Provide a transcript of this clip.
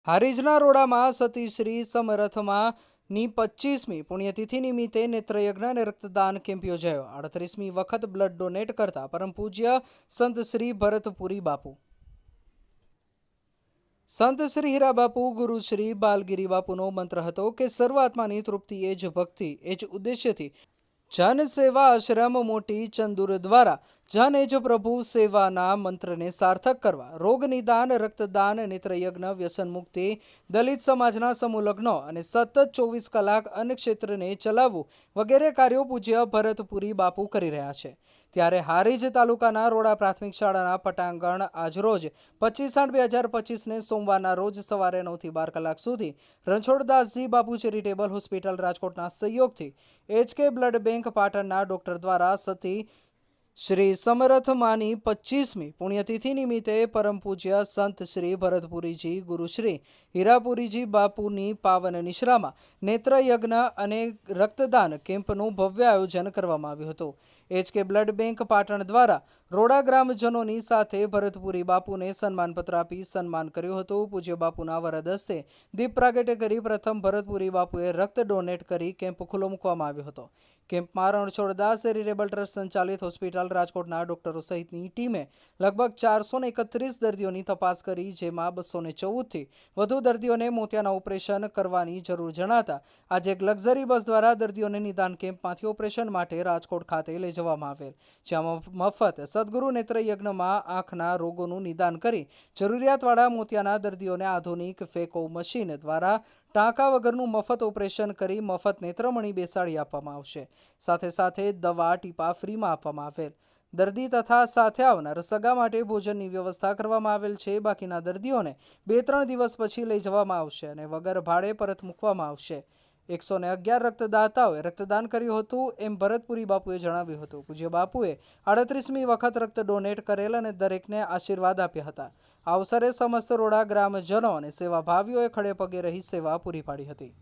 હારીજના રોડામાં સતી શ્રી સમરથમાની 25મી પુણ્યતિથિ નિમિત્તે નેત્રયજ્ઞ અને રક્તદાન કેમ્પ યોજાયો। 38મી વખત બ્લડ ડોનેટ કરતા પરમ પૂજ્ય સંત શ્રી ભરતપુરી બાપુ, સંત શ્રી હીરા બાપુ, ગુરુ શ્રી બાલગીરી બાપુનો મંત્ર હતો કે સર્વાત્માની તૃપ્તિ એ જ ભક્તિ। એ જ ઉદ્દેશ્યથી જન સેવા આશ્રમ મોટી ચંદુર દ્વારા જન એ જ પ્રભુ સેવાના મંત્રને સાર્થક કરવા રોગ નિદાન, રક્તદાન, નેત્રયજ્ઞ, વ્યસન મુક્તિ, દલિત સમાજના સમૂહ લગ્નો અને સતત 24 કલાક અન્ન ક્ષેત્રને ચલાવવું વગેરે કાર્યો પૂજ્ય ભરતપુરી બાપુ કરી રહ્યા છે। ત્યારે હારીજ તાલુકાના રોડા પ્રાથમિક શાળાના પટાંગણ આજરોજ 25/8/2025ને સોમવારના રોજ સવારે 9 થી 12 કલાક સુધી રણછોડદાસજી બાપુ ચેરિટેબલ હોસ્પિટલ રાજકોટના સહયોગથી HK બ્લડ બેંક પાટણના ડોક્ટર દ્વારા સતી શ્રી સમરથમાની 25મી પુણ્યતિથિ નિમિત્તે પરમ પૂજ્ય સંત શ્રી ભરતપુરીજી, ગુરુ શ્રી હીરાપુરીજી બાપુની પાવન નિશ્રામાં નેત્રયજ્ઞ અને રક્તદાન કેમ્પનું ભવ્ય આયોજન કરવામાં આવ્યું હતું। HK બ્લડ બેંક પાટણ દ્વારા રોડા ગ્રામજનોની સાથે ભરતપુરી બાપુને સન્માનપત્ર આપી સન્માન કર્યું હતું। પૂજ્ય બાપુના વરદ હસ્તે દીપ પ્રાગટ્ય કરી પ્રથમ ભરતપુરી બાપુએ રક્ત ડોનેટ કરી કેમ્પ ખુલ્લો મૂકવામાં આવ્યો હતો। કેમ્પમાં રણછોડદાસ ચેરિટેબલ ટ્રસ્ટ સંચાલિત હોસ્પિટલ રાજકોટના ડોક્ટરો સહિતની ટીમે લગભગ 431 દર્દીઓની તપાસ કરી, જેમાં 214થી વધુ દર્દીઓને મોતિયાના ઓપરેશન કરવાની જરૂર જણાતા આજે એક લક્ઝરી બસ દ્વારા દર્દીઓને નિદાન કેમ્પમાંથી ઓપરેશન માટે રાજકોટ ખાતે લઈ જવામાં આવેલ, જ્યાં મફત સદગુરુ નેત્રયજ્ઞમાં આંખના રોગોનું નિદાન કરી જરૂરિયાતવાળા મોતિયાના દર્દીઓને આધુનિક ફેકો મશીન દ્વારા ટાંકા વગરનું મફત ઓપરેશન કરી મફત નેત્રમણી બેસાડી આપવામાં આવશે। સાથે સાથે દવા ટીપા ફ્રીમાં આપવામાં આવેલ। દર્દી તથા સાથે આવનાર સગા માટે ભોજનની વ્યવસ્થા કરવામાં આવેલ છે। બાકીના દર્દીઓને 2-3 દિવસ પછી લઈ જવામાં આવશે અને વગર ભાડે પરત મૂકવામાં આવશે। 111 રક્તદાતાઓએ રક્તદાન કર્યું હતું એમ ભરતપુરી બાપુએ જણાવ્યું હતું। પૂજ્ય બાપુએ 38મી વખત રક્ત ડોનેટ કરેલ અને દરેકને આશીર્વાદ આપ્યા હતા। આ અવસરે સમસ્ત રોડા ગ્રામજનો અને સેવાભાવીઓએ ખડે પગે રહી સેવા પૂરી પાડી હતી।